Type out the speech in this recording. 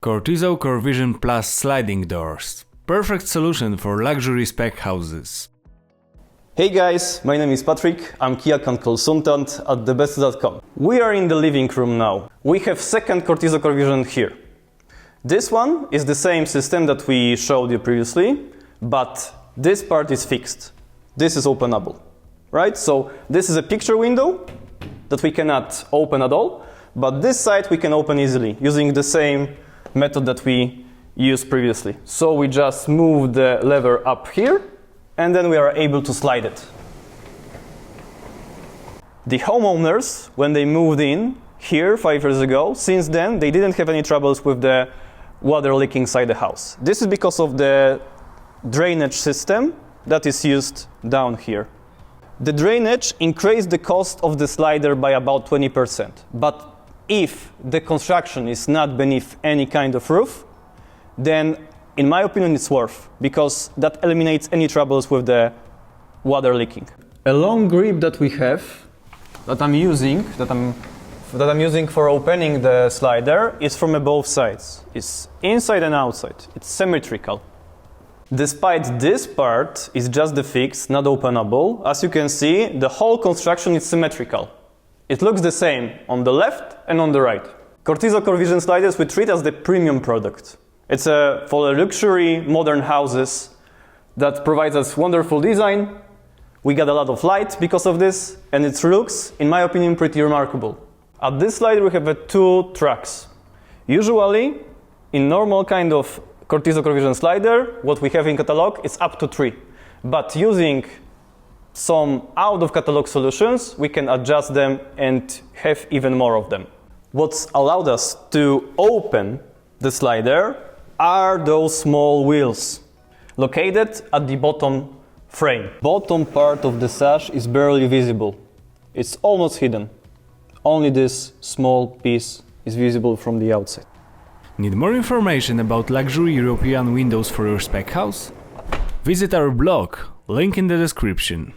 Cortizo COR Vision Plus sliding doors. Perfect solution for luxury spec houses. Hey guys, my name is Patrick, I'm key account consultant at debesto.com. We are in the living room now. We have second Cortizo COR Vision here. This one is the same system that we showed you previously, but this part is fixed. This is openable, right? So this is a picture window that we cannot open at all, but this side we can open easily using the same method that we used previously. So we just move the lever up here and then we are able to slide it. The homeowners, when they moved in here 5 years ago, since then they didn't have any troubles with the water leaking inside the house. This is because of the drainage system that is used down here. The drainage increased the cost of the slider by about 20%, but if the construction is not beneath any kind of roof, then in my opinion it's worth, because that eliminates any troubles with the water leaking. A long grip that we have, that I'm using for opening the slider, is from both sides. It's inside and outside. It's symmetrical. Despite this part is just the fix, not openable, as you can see, the whole construction is symmetrical. It looks the same on the left and on the right. Cortizo COR Vision sliders we treat as the premium product. It's for luxury modern houses that provides us wonderful design. We get a lot of light because of this, and it looks, in my opinion, pretty remarkable. At this slider we have 2 tracks. Usually, in normal kind of Cortizo COR Vision slider, what we have in catalog is up to 3. But using some out-of-catalog solutions, we can adjust them and have even more of them. What's allowed us to open the slider are those small wheels located at the bottom frame. Bottom part of the sash is barely visible. It's almost hidden. Only this small piece is visible from the outside. Need more information about luxury European windows for your spec house? Visit our blog, link in the description.